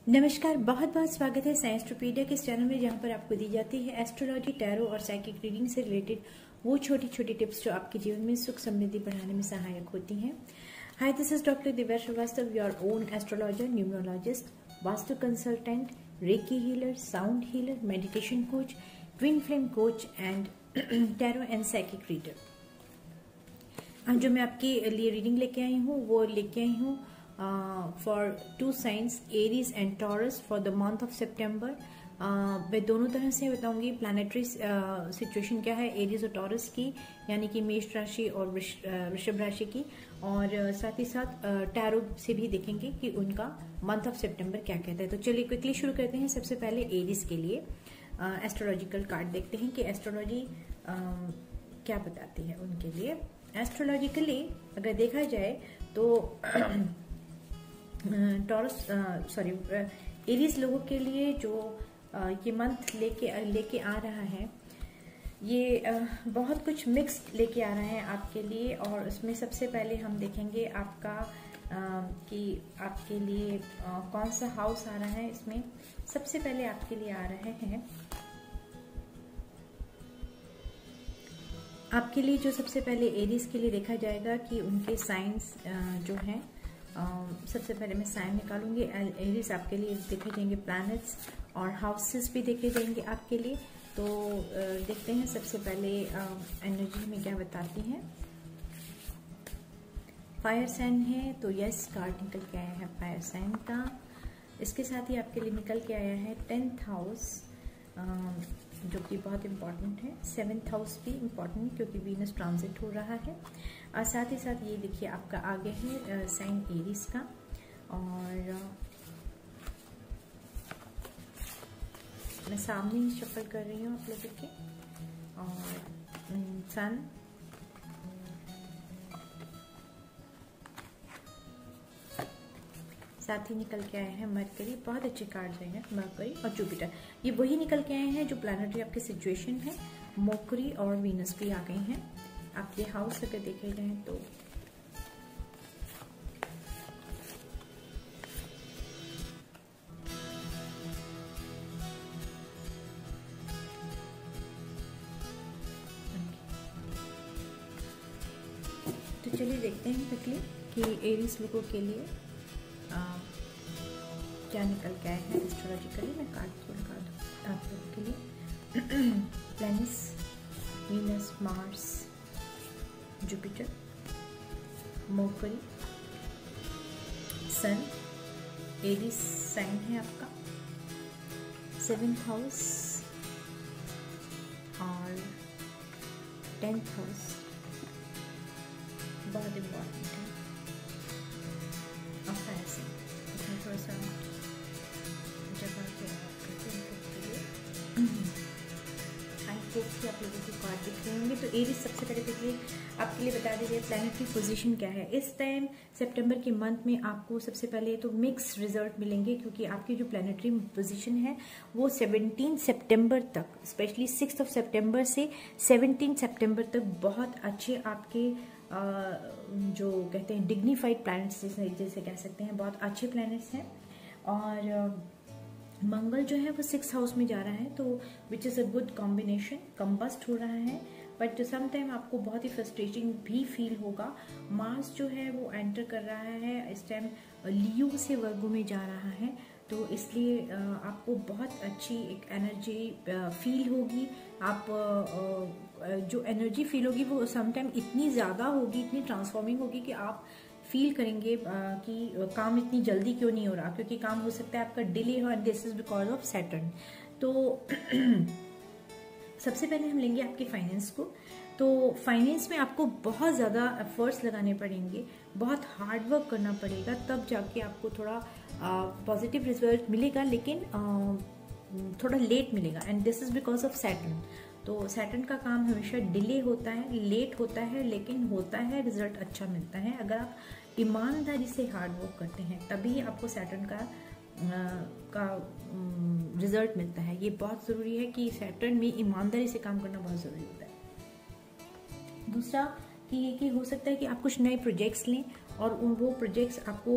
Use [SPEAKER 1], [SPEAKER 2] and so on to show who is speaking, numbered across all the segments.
[SPEAKER 1] नमस्कार, बहुत बहुत स्वागत है साइंसटोपीडिया के इस चैनल में, जहां पर आपको दी जाती है एस्ट्रोलॉजी, टैरो और साइकिक रीडिंग से रिलेटेड वो छोटी छोटी टिप्स जो आपके जीवन में सुख समृद्धि बढ़ाने में सहायक होती हैं। Hi, this is doctor Divya Srivastava, your own astrologer, numerologist, vastu consultant, reiki healer, sound healer, meditation coach, twin flame coach and tarot and psychic reader. आज जो मैं आपके लिए रीडिंग लेके आई हूँ वो लेके आई हूँ for two signs Aries and Taurus for the month of September. मैं दोनों तरह से बताऊंगी प्लानिटरी सिचुएशन क्या है एरीज और टॉरस की, यानी कि मेष राशि और वृषभ राशि की, और साथ ही साथ टैरो से भी देखेंगे कि उनका मंथ ऑफ सितंबर क्या कहता है। तो चलिए क्विकली शुरू करते हैं। सबसे पहले एरीज के लिए एस्ट्रोलॉजिकल कार्ड देखते हैं कि एस्ट्रोलॉजी क्या बताती है उनके लिए। एस्ट्रोलॉजिकली अगर देखा जाए तो एरीज लोगों के लिए जो ये मंथ लेके आ रहा है, ये बहुत कुछ मिक्स्ड लेके आ रहा है आपके लिए। और उसमें सबसे पहले हम देखेंगे आपका कि आपके लिए कौन सा हाउस आ रहा है। इसमें सबसे पहले आपके लिए आ रहे हैं, आपके लिए जो सबसे पहले एरीज के लिए देखा जाएगा कि उनके साइंस जो हैं, सबसे पहले मैं साइन निकालूंगी। एरीज आपके लिए देखे जाएंगे प्लैनेट्स और हाउसेस भी देखे जाएंगे आपके लिए। तो देखते हैं सबसे पहले एनर्जी में क्या बताती हैं। फायर साइन है तो यस कार्ड निकल के आया है फायर साइन का। इसके साथ ही आपके लिए निकल के आया है 10th हाउस, जो कि बहुत इम्पॉर्टेंट है। 7th हाउस भी इम्पॉर्टेंट क्योंकि वीनस ट्रांजिट हो रहा है। और साथ ही साथ ये देखिए आपका आगे है साइन एरीज का, और मैं सामने ही शफल कर रही हूँ आप लोगों के। और सन, साथ ही निकल के आए हैं मरकरी। बहुत अच्छे कार्ड्स हैं मरकरी और जुपिटर, ये वही निकल के आए हैं जो प्लानिटरी आपके सिचुएशन है। मरकरी और वीनस भी आ गई हैं आपके हाउस अगर देखे जाए तो। तो चलिए देखते हैं क्विकली कि एरीज लोगों के लिए क्या निकल के आए हैं एस्ट्रोलॉजिकली। मैं कार्ड निकाल दूँ आप लोगों के लिए। Planets, Venus, Mars, Jupiter, Mercury, sun, Aries sign है आपका, 7th हाउस और 10th हाउस बहुत इम्पोर्टेंट है। और फायर साइन थोड़ा सा जगह पे करते हैं। आई होप कि आप लोगों को कार्ड दिख रहे होंगे। तो एरीज सबसे पहले देखिए आपके लिए बता दीजिए प्लैनेटरी पोजीशन क्या है इस टाइम सितंबर के मंथ में। आपको सबसे पहले तो मिक्स रिजल्ट मिलेंगे क्योंकि आपकी जो प्लैनेटरी पोजीशन है वो 17 सितंबर तक, स्पेशली 6 सितंबर से 17 सितंबर तक बहुत अच्छे आपके जो कहते हैं डिग्निफाइड प्लैनेट्स जैसे कह सकते हैं, बहुत अच्छे प्लैनेट्स हैं। और मंगल जो है वो 6th हाउस में जा रहा है, तो which is a good combination. Combust हो रहा है बट सम टाइम आपको बहुत ही फ्रस्ट्रेटिंग भी फील होगा। मार्स जो है वो एंटर कर रहा है इस टाइम लियो से वर्गो में जा रहा है, तो इसलिए आपको बहुत अच्छी एक एनर्जी फील होगी। आप जो एनर्जी फील होगी वो सम टाइम इतनी ज़्यादा होगी, इतनी ट्रांसफॉर्मिंग होगी कि आप फील करेंगे कि काम इतनी जल्दी क्यों नहीं हो रहा, क्योंकि काम हो सकता है आपका डिले हो, and this is because of Saturn. तो सबसे पहले हम लेंगे आपके फाइनेंस को। तो फाइनेंस में आपको बहुत ज़्यादा एफर्ट्स लगाने पड़ेंगे, बहुत हार्ड वर्क करना पड़ेगा, तब जाके आपको थोड़ा पॉजिटिव रिजल्ट मिलेगा, लेकिन थोड़ा लेट मिलेगा, and this is because of Saturn. तो सैटर्न का काम हमेशा डिले होता है, लेट होता है, लेकिन होता है, रिजल्ट अच्छा मिलता है। अगर आप ईमानदारी से हार्ड वर्क करते हैं तभी आपको सैटर्न का रिजल्ट मिलता है। ये बहुत ज़रूरी है कि सैटर्न में ईमानदारी से काम करना बहुत ज़रूरी होता है। दूसरा कि ये कि हो सकता है कि आप कुछ नए प्रोजेक्ट्स लें और वो प्रोजेक्ट्स आपको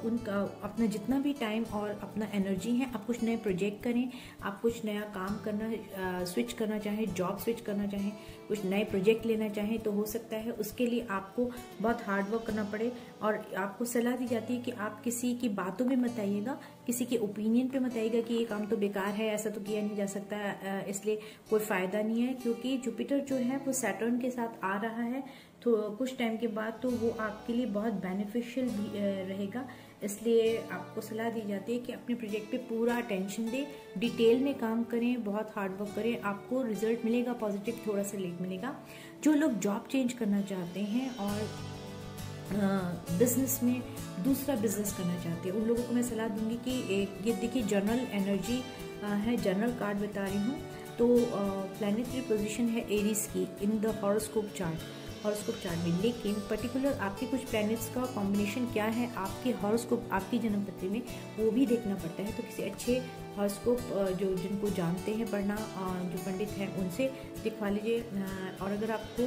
[SPEAKER 1] उनका अपना जितना भी टाइम और अपना एनर्जी है, आप कुछ नए प्रोजेक्ट करें, आप कुछ नया काम करना स्विच करना चाहें, जॉब स्विच करना चाहें, कुछ नए प्रोजेक्ट लेना चाहें तो हो सकता है। उसके लिए आपको बहुत हार्ड वर्क करना पड़े और आपको सलाह दी जाती है कि आप किसी की बातों में मत आइएगा, किसी के ओपिनियन पे मत आइएगा कि ये काम तो बेकार है, ऐसा तो किया नहीं जा सकता, इसलिए कोई फायदा नहीं है। क्योंकि जुपिटर जो है वो सैटर्न के साथ आ रहा है, तो कुछ टाइम के बाद तो वो आपके लिए बहुत बेनिफिशियल भी रहेगा। इसलिए आपको सलाह दी जाती है कि अपने प्रोजेक्ट पे पूरा अटेंशन दें, डिटेल में काम करें, बहुत हार्ड वर्क करें, आपको रिजल्ट मिलेगा पॉजिटिव, थोड़ा सा लेट मिलेगा। जो लोग जॉब चेंज करना चाहते हैं और बिजनेस में दूसरा बिजनेस करना चाहते हैं, उन लोगों को मैं सलाह दूंगी कि ये देखिए जनरल एनर्जी है, जनरल कार्ड बता रही हूँ। तो प्लैनेटरी पोजीशन है एरीज की इन द हॉरोस्कोप चार्ट में, लेकिन पर्टिकुलर आपके कुछ प्लैनेट्स का कॉम्बिनेशन क्या है आपके हॉरोस्कोप, आपकी जन्मपत्री में, वो भी देखना पड़ता है। तो किसी अच्छे हॉरोस्कोप जो जिनको जानते हैं पढ़ना, जो पंडित हैं, उनसे दिखवा लीजिए। और अगर आपको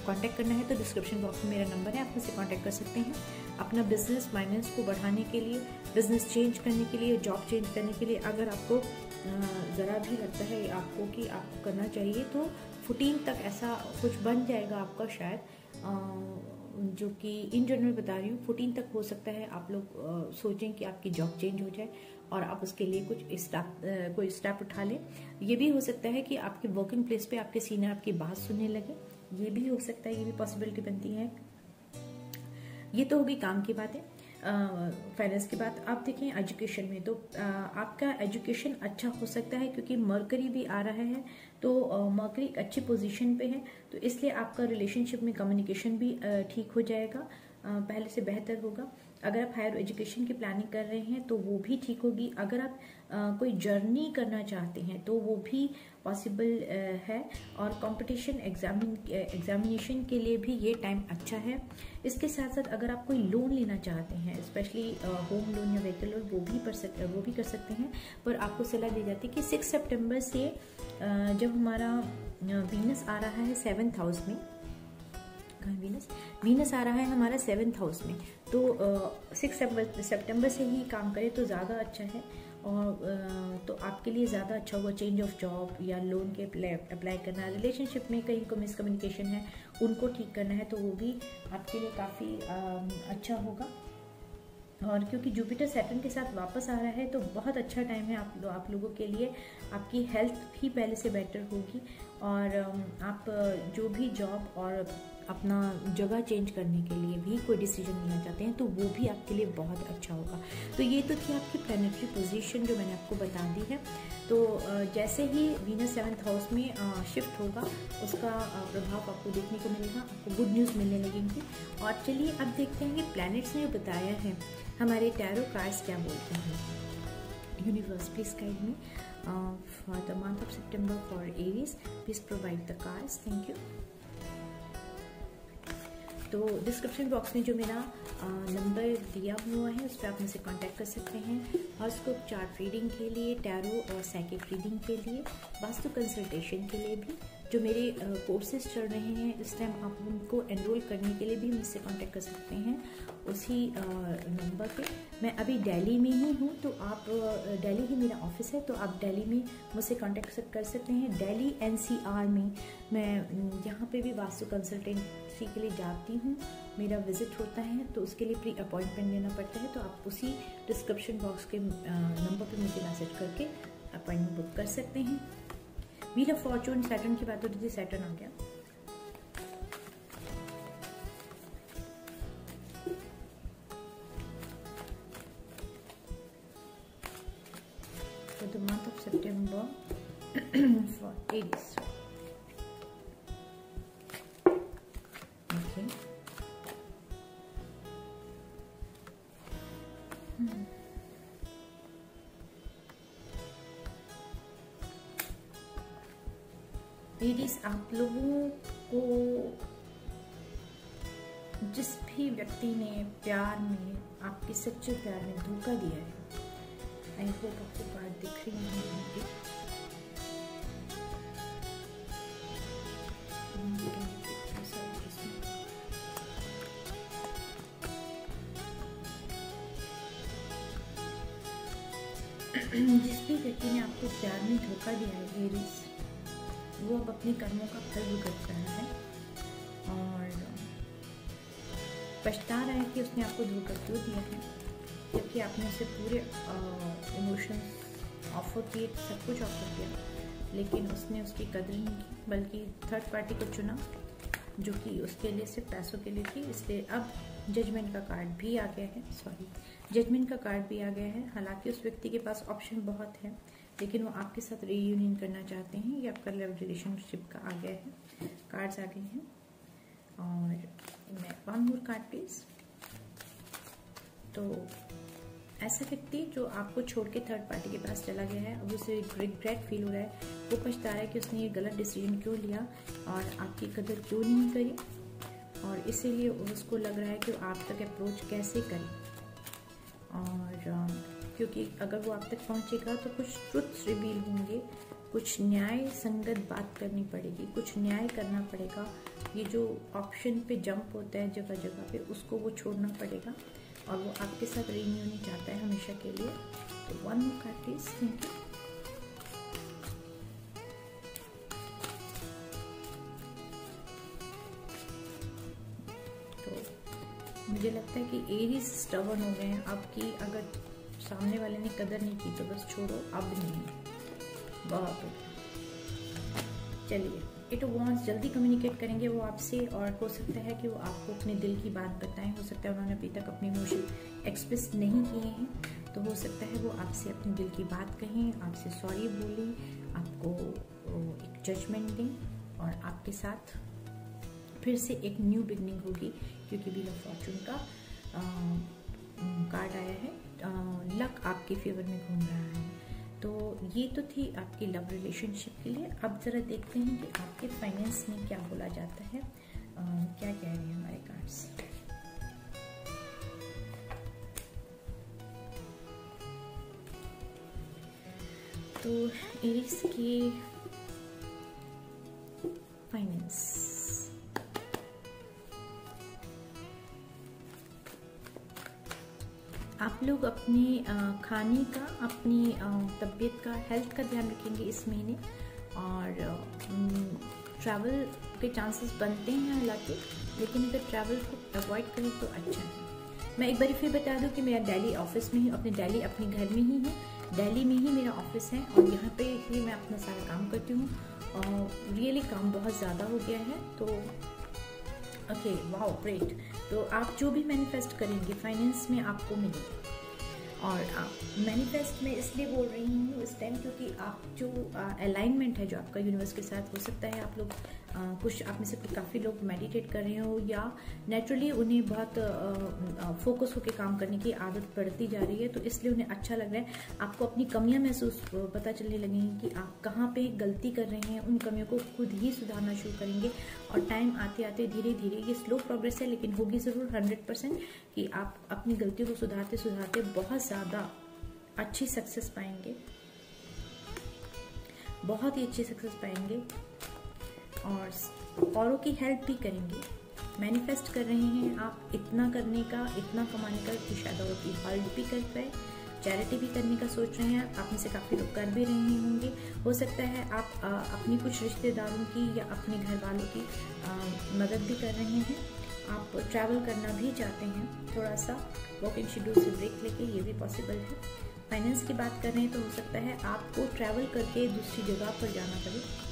[SPEAKER 1] कांटेक्ट करना है तो डिस्क्रिप्शन बॉक्स में मेरा नंबर है, आप मुझसे कांटेक्ट कर सकते हैं। अपना बिजनेस फाइनेंस को बढ़ाने के लिए, बिजनेस चेंज करने के लिए, जॉब चेंज करने के लिए अगर आपको ज़रा भी लगता है आपको कि आपको करना चाहिए, तो 14 तक ऐसा कुछ बन जाएगा आपका शायद, जो कि इन जनरल बता रही हूँ। 14 तक हो सकता है आप लोग सोचें कि आपकी जॉब चेंज हो जाए और आप उसके लिए कोई स्टेप उठा लें। ये भी हो सकता है कि आपके वर्किंग प्लेस पे आपके सीनियर आपकी बात सुनने लगे, ये भी हो सकता है, ये भी पॉसिबिलिटी बनती है। ये तो होगी काम की बातें, फाइनेंस की बात। आप देखें एजुकेशन में, तो आपका एजुकेशन अच्छा हो सकता है क्योंकि मरकरी भी आ रहा है, तो मरकरी एक अच्छी पोजीशन पे है, तो इसलिए आपका रिलेशनशिप में कम्युनिकेशन भी ठीक हो जाएगा, पहले से बेहतर होगा। अगर आप हायर एजुकेशन की प्लानिंग कर रहे हैं तो वो भी ठीक होगी। अगर आप कोई जर्नी करना चाहते हैं तो वो भी पॉसिबल है। और कंपटीशन एग्जामिनेशन के लिए भी ये टाइम अच्छा है। इसके साथ साथ अगर आप कोई लोन लेना चाहते हैं, स्पेशली होम लोन या व्हीकल लोन, वो भी कर सकते हैं। पर आपको सलाह दी जाती है कि 6 सितंबर से जब हमारा वीनस आ रहा है 7th हाउस में, वीनस आ रहा है हमारा 7th हाउस में, तो 6 सितंबर से ही काम करें तो ज़्यादा अच्छा है। और तो आपके लिए ज़्यादा अच्छा होगा। चेंज ऑफ जॉब या लोन के अप्लाई करना, रिलेशनशिप में कहीं को मिसकम्युनिकेशन है उनको ठीक करना है, तो वो भी आपके लिए काफ़ी अच्छा होगा। और क्योंकि जुपिटर सैटर्न के साथ वापस आ रहा है तो बहुत अच्छा टाइम है आप लोगों के लिए। आपकी हेल्थ भी पहले से बेटर होगी और आप जो भी जॉब और अपना जगह चेंज करने के लिए भी कोई डिसीजन लेना चाहते हैं तो वो भी आपके लिए बहुत अच्छा होगा। तो ये तो थी आपकी प्लैनेटरी पोजीशन जो मैंने आपको बता दी है। तो जैसे ही वीनस 7th हाउस में शिफ्ट होगा उसका प्रभाव आपको देखने को मिलेगा, आपको गुड न्यूज़ मिलने लगेंगी। और चलिए अब देखते हैं कि प्लैनेट्स ने बताया है हमारे टैरो कार्ड्स क्या बोलते हैं। Universe please guide me for the month of September for Aries, please provide the cards, thank you. तो डिस्क्रिप्शन बॉक्स में जो मेरा नंबर दिया हुआ है उस पर आप मुझसे कांटेक्ट कर सकते हैं। हॉरोस्कोप चार्ट रीडिंग के लिए, टैरो और साइकिक रीडिंग के लिए, वास्तु कंसल्टेशन के लिए भी। जो मेरे कोर्सेज चल रहे हैं इस टाइम, आप उनको एनरोल करने के लिए भी मुझसे कांटेक्ट कर सकते हैं उसी नंबर पे। मैं अभी दिल्ली में ही हूँ, तो आप दिल्ली ही मेरा ऑफिस है, तो आप दिल्ली में मुझसे कांटेक्ट कर सकते हैं। दिल्ली NCR में मैं यहाँ पे भी वास्तु कंसल्टेंसी के लिए जाती हूँ, मेरा विजिट होता है, तो उसके लिए प्री अपॉइंटमेंट लेना पड़ता है। तो आप उसी डिस्क्रिप्शन बॉक्स के नंबर पे मुझे मैसेज करके अपॉइंटमेंट बुक कर सकते हैं। व्हील ऑफ फॉर्चून, सैटर्न की बात हो रही थी, सैटर्न आ गया। For the month of September for Aries. Okay. Aries, आप लोगों को जिस भी व्यक्ति ने प्यार में, आपके सच्चे प्यार में धोखा दिया है, आई होप आपको बात दिख रही होगी। जिस भी व्यक्ति ने आपको प्यार में धोखा दिया है एरीज, वो अब अपने कर्मों का फल भुगत रहा है और पछता रहा है कि उसने आपको धोखा क्यों दिया है, जबकि आपने उसे पूरे इमोशंस ऑफर किए, सब कुछ ऑफर किया, लेकिन उसने उसकी कदर नहीं की, बल्कि थर्ड पार्टी को चुना जो कि उसके लिए सिर्फ पैसों के लिए थी। इसलिए अब जजमेंट का कार्ड भी आ गया है, जजमेंट का कार्ड भी आ गया है। हालांकि उस व्यक्ति के पास ऑप्शन बहुत है, लेकिन वो आपके साथ रीयूनियन करना चाहते हैं। ये आपका लव रिलेशनशिप का आ गया है, कार्ड्स आ गए हैं। और मैं वन मोर कार्ड प्लीज। तो ऐसा व्यक्ति जो आपको छोड़ के थर्ड पार्टी के पास चला गया है, अब उसे रिग्रेट फील हो रहा है, वो पछता रहा है कि उसने ये गलत डिसीजन क्यों लिया और आपकी कदर क्यों नहीं करी, और इसीलिए उसको लग रहा है कि वो आप तक अप्रोच कैसे करे। और क्योंकि अगर वो आप तक पहुंचेगा तो कुछ ट्रुथ्स रिवील होंगे, कुछ न्याय संगत बात करनी पड़ेगी, कुछ न्याय करना पड़ेगा। ये जो ऑप्शन पे जंप होता है जगह जगह पे, उसको वो छोड़ना पड़ेगा और वो आपके साथ रीयूनियन चाहता है हमेशा के लिए। तो one more card please. Thank you. तो मुझे लगता है कि एरीज स्टबर्न हो गए हैं आपकी। अगर सामने वाले ने कदर नहीं की तो बस छोड़ो, अब नहीं, बहुत हो गया। चलिए, इट वांट्स जल्दी कम्युनिकेट करेंगे वो आपसे, और हो सकता है कि वो आपको अपने दिल की बात बताएं। हो सकता है उन्होंने अभी तक अपने इमोशन एक्सप्रेस नहीं किए हैं, तो हो सकता है वो आपसे अपने दिल की बात कहें, आपसे सॉरी बोलें, आपको एक जजमेंट दें और आपके साथ फिर से एक न्यू बिगनिंग होगी, क्योंकि व्हील ऑफ फॉर्चून का कार्ड आया है। लक आपके फेवर में घूम रहा है। तो ये तो थी आपकी लव रिलेशनशिप के लिए। अब ज़रा देखते हैं कि आपके फाइनेंस में क्या बोला जाता है, क्या कह रहे हैं हमारे कार्ड्स। तो एरीज की फाइनेंस, आप लोग अपने खाने का, अपनी तबीयत का, हेल्थ का ध्यान रखेंगे इस महीने, और ट्रैवल के चांसेस बनते हैं हालांकि, लेकिन अगर ट्रैवल को अवॉइड करें तो अच्छा है। मैं एक बार फिर बता दूं कि मेरा दिल्ली ऑफिस में ही, अपने दिल्ली अपने घर में ही हूँ, दिल्ली में ही मेरा ऑफिस है और यहाँ पे ही मैं अपना सारा काम करती हूँ। और रियली काम बहुत ज़्यादा हो गया है, तो ओके, वाओ, ग्रेट। तो आप जो भी मैनिफेस्ट करेंगे फाइनेंस में आपको मिलेगा। और मैनिफेस्ट में इसलिए बोल रही हूँ इस टाइम, क्योंकि आप जो अलाइनमेंट है जो आपका यूनिवर्स के साथ, हो सकता है आप लोग कुछ आप में से काफ़ी लोग मेडिटेट कर रहे हो, या नेचुरली उन्हें बहुत फोकस होकर काम करने की आदत बढ़ती जा रही है, तो इसलिए उन्हें अच्छा लग रहा है। आपको अपनी कमियां महसूस पता चलने लगेंगी कि आप कहाँ पे गलती कर रहे हैं, उन कमियों को खुद ही सुधारना शुरू करेंगे। और टाइम आते आते धीरे धीरे, ये स्लो प्रोग्रेस है लेकिन होगी ज़रूर 100%, कि आप अपनी गलतियों को सुधारते सुधारते बहुत ज़्यादा अच्छी सक्सेस पाएंगे, बहुत ही अच्छी सक्सेस पाएंगे, और औरों की हेल्प भी करेंगे। मैनिफेस्ट कर रहे हैं आप इतना करने का, इतना कमाने का कि शायद औरों की हेल्प भी कर पाए, चैरिटी भी करने का सोच रहे हैं। आप में से काफ़ी लोग कर भी रहे होंगे। हो सकता है आप अपनी कुछ रिश्तेदारों की या अपने घर वालों की मदद भी कर रहे हैं। आप ट्रैवल करना भी चाहते हैं, थोड़ा सा वर्किंग शेड्यूल से ब्रेक लेके, ये भी पॉसिबल है। फाइनेंस की बात कर रहे हैं तो हो सकता है आपको ट्रैवल करके दूसरी जगह पर जाना पड़े,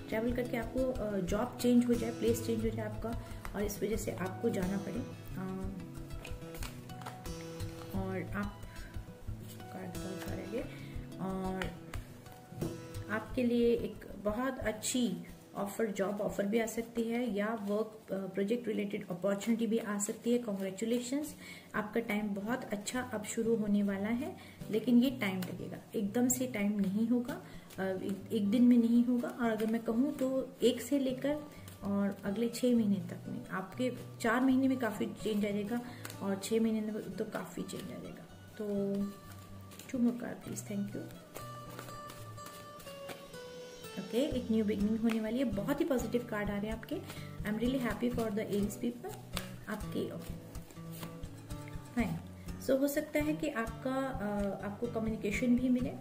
[SPEAKER 1] ट्रैवल करके आपको जॉब चेंज हो जाए, प्लेस चेंज हो जाए आपका, और इस वजह से आपको जाना पड़े। और आप कार्ड बहुत करेंगे, और आपके लिए एक बहुत अच्छी ऑफर, जॉब ऑफर भी आ सकती है, या वर्क प्रोजेक्ट रिलेटेड अपॉर्चुनिटी भी आ सकती है। कॉन्ग्रेचुलेशंस, आपका टाइम बहुत अच्छा अब शुरू होने वाला है, लेकिन ये टाइम लगेगा, एकदम से टाइम नहीं होगा, एक दिन में नहीं होगा। और अगर मैं कहूँ तो 1 से लेकर और अगले 6 महीने तक में, आपके 4 महीने में काफ़ी चेंज आ जाएगा और 6 महीने में तो काफ़ी चेंज आ जाएगा। तो 2 more card please. Thank you. Okay, एक न्यू बिगनिंग होने वाली है, बहुत ही पॉजिटिव कार्ड आ रहे हैं आपके। I am really happy for the Aries people आपके। ओके फाइन, सो हो सकता है कि आपको कम्युनिकेशन भी मिले,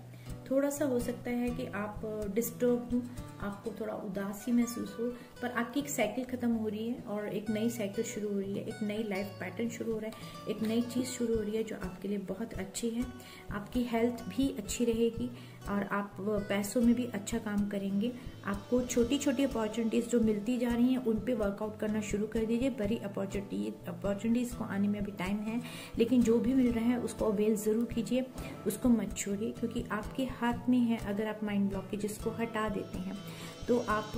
[SPEAKER 1] थोड़ा सा हो सकता है कि आप डिस्टर्ब हो, आपको थोड़ा उदासी महसूस हो, पर आपकी एक साइकिल खत्म हो रही है और एक नई साइकिल शुरू हो रही है, एक नई लाइफ पैटर्न शुरू हो रहा है, एक नई चीज़ शुरू हो रही है जो आपके लिए बहुत अच्छी है। आपकी हेल्थ भी अच्छी रहेगी और आप पैसों में भी अच्छा काम करेंगे। आपको छोटी छोटी अपॉर्चुनिटीज़ जो मिलती जा रही हैं उन पे वर्कआउट करना शुरू कर दीजिए। बड़ी अपॉर्चुनिटीज़ को आने में अभी टाइम है, लेकिन जो भी मिल रहा है उसको अवेल ज़रूर कीजिए, उसको मत छोड़िए, क्योंकि आपके हाथ में है। अगर आप माइंड ब्लॉकेजेस को हटा देते हैं तो आप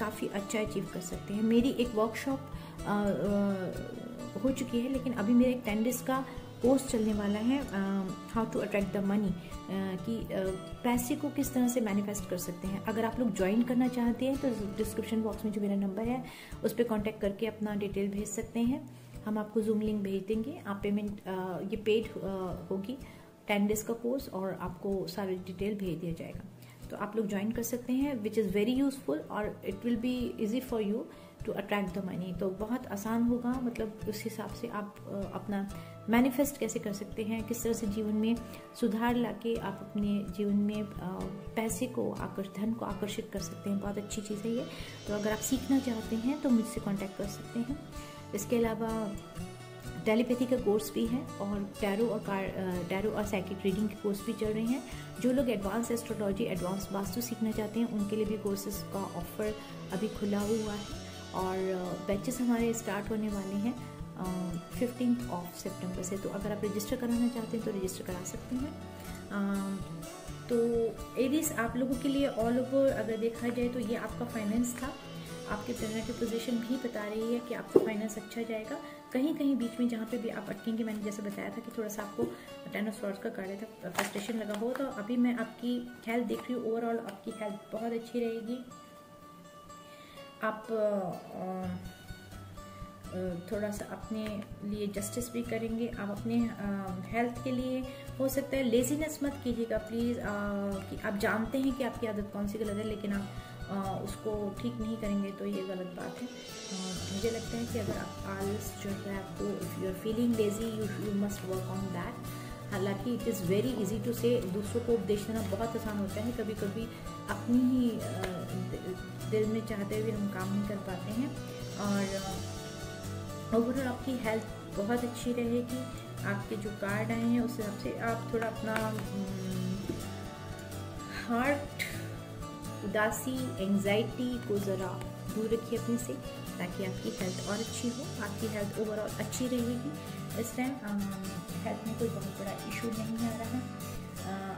[SPEAKER 1] काफ़ी अच्छा अचीव कर सकते हैं। मेरी एक वर्कशॉप हो चुकी है, लेकिन अभी मेरा एक 10 डेज का कोर्स चलने वाला है, how to attract the money, कि पैसे को किस तरह से मैनिफेस्ट कर सकते हैं। अगर आप लोग ज्वाइन करना चाहते हैं तो डिस्क्रिप्शन बॉक्स में जो मेरा नंबर है उस पर कॉन्टैक्ट करके अपना डिटेल भेज सकते हैं। हम आपको जूम लिंक भेज देंगे। आप पेमेंट ये पेड होगी 10 डेज का कोर्स, और आपको सारी डिटेल भेज दिया जाएगा। तो आप लोग ज्वाइन कर सकते हैं, विच इज़ वेरी यूजफुल, और it will be easy for you to attract the money. तो बहुत आसान होगा, मतलब उस हिसाब से आप अपना मैनिफेस्ट कैसे कर सकते हैं, किस तरह से जीवन में सुधार लाके आप अपने जीवन में पैसे को धन को आकर्षित कर सकते हैं। बहुत अच्छी चीज़ है ये। तो अगर आप सीखना चाहते हैं तो मुझसे कॉन्टैक्ट कर सकते हैं। इसके अलावा टेलीपैथी का कोर्स भी है, और टैरो और साइकिक रीडिंग के कोर्स भी चल रहे हैं। जो लोग एडवांस एस्ट्रोलॉजी, एडवांस वास्तु सीखना चाहते हैं उनके लिए भी कोर्सेज का ऑफर अभी खुला हुआ है, और बैचेस हमारे स्टार्ट होने वाले हैं 15 सितंबर से। तो अगर आप रजिस्टर कराना चाहते हैं तो रजिस्टर करा सकते हैं। तो एरीज आप लोगों के लिए ऑल ओवर अगर देखा जाए तो ये आपका फाइनेंस था। आपके प्लैनेटरी पोजीशन भी बता रही है कि आपका फाइनेंस अच्छा जाएगा। कहीं कहीं बीच में जहाँ पे भी आप अटकेंगे, मैंने जैसे बताया था कि थोड़ा सा आपको 10 ऑफ स्वॉर्ड्स का कार्ड था, फ्रस्ट्रेशन लगा हो, तो अभी मैं आपकी हेल्थ देख रही हूँ। ओवरऑल आपकी हेल्थ बहुत अच्छी रहेगी। आप थोड़ा सा अपने लिए जस्टिस भी करेंगे। आप अपने हेल्थ के लिए हो सकता है लेजीनेस मत कीजिएगा प्लीज़, कि आप जानते हैं कि आपकी आदत कौन सी गलत है, लेकिन आप उसको ठीक नहीं करेंगे तो ये गलत बात है। मुझे लगता है कि अगर आप आलस जो है आपको, if you are feeling lazy, you must work on that. हालांकि it is very easy to say, दूसरों को उपदेश देना बहुत आसान होता है, कभी कभी अपनी ही दिल में चाहते हुए हम काम नहीं कर पाते हैं। और ओवरऑल आपकी हेल्थ बहुत अच्छी रहेगी। आपके जो कार्ड आए हैं उस हिसाब से आप थोड़ा अपना हार्ट, उदासी, एंजाइटी को ज़रा दूर रखिए अपने से, ताकि आपकी हेल्थ और अच्छी हो। आपकी हेल्थ ओवरऑल अच्छी रहेगी। इस टाइम हेल्थ में कोई बहुत बड़ा इशू नहीं आ रहा।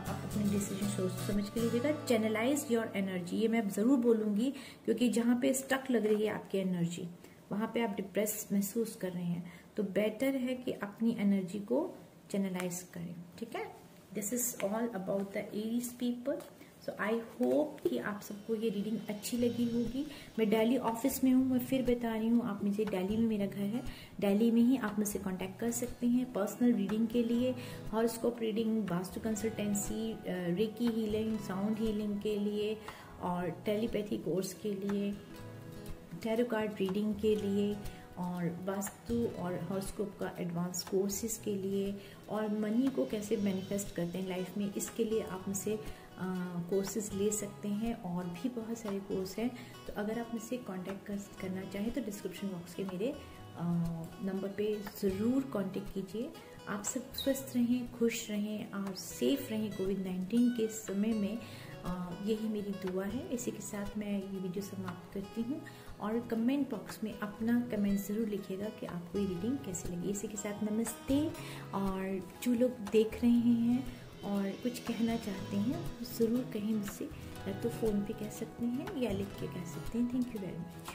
[SPEAKER 1] आप अपने डिसीजन सोच समझ के लीजिएगा। चैनलाइज योर एनर्जी, ये मैं ज़रूर बोलूँगी, क्योंकि जहाँ पे स्टक लग रही है आपकी एनर्जी, वहाँ पे आप डिप्रेस महसूस कर रहे हैं, तो बेटर है कि अपनी एनर्जी को चैनलाइज करें। ठीक है, this is all about the Aries people. So I hope कि आप सबको ये रीडिंग अच्छी लगी होगी। मैं दिल्ली ऑफिस में हूँ, मैं फिर बता रही हूँ, आप मुझे दिल्ली में, मेरा घर है दिल्ली में ही, आप मुझसे कांटेक्ट कर सकते हैं पर्सनल रीडिंग के लिए, horoscope reading, vastu consultancy, recce healing, sound healing के लिए, और टेलीपैथी कोर्स के लिए, टैरो कार्ड रीडिंग के लिए, और वास्तु और हॉरोस्कोप का एडवांस कोर्सेज के लिए, और मनी को कैसे मैनिफेस्ट करते हैं लाइफ में, इसके लिए आप मुझसे कोर्सेज ले सकते हैं। और भी बहुत सारे कोर्स हैं। तो अगर आप मुझसे कांटेक्ट करना चाहें तो डिस्क्रिप्शन बॉक्स के मेरे नंबर पे ज़रूर कांटेक्ट कीजिए। आप सब स्वस्थ रहें, खुश रहें और सेफ रहें कोविड-19 के समय में, यही मेरी दुआ है। इसी के साथ मैं ये वीडियो समाप्त करती हूँ, और कमेंट बॉक्स में अपना कमेंट ज़रूर लिखिएगा कि आपको ये रीडिंग कैसी लगी। इसी के साथ नमस्ते। और जो लोग देख रहे हैं और कुछ कहना चाहते हैं ज़रूर कहीं मुझसे, या तो फ़ोन पे कह सकते हैं या लिख के कह सकते हैं। Thank you very much.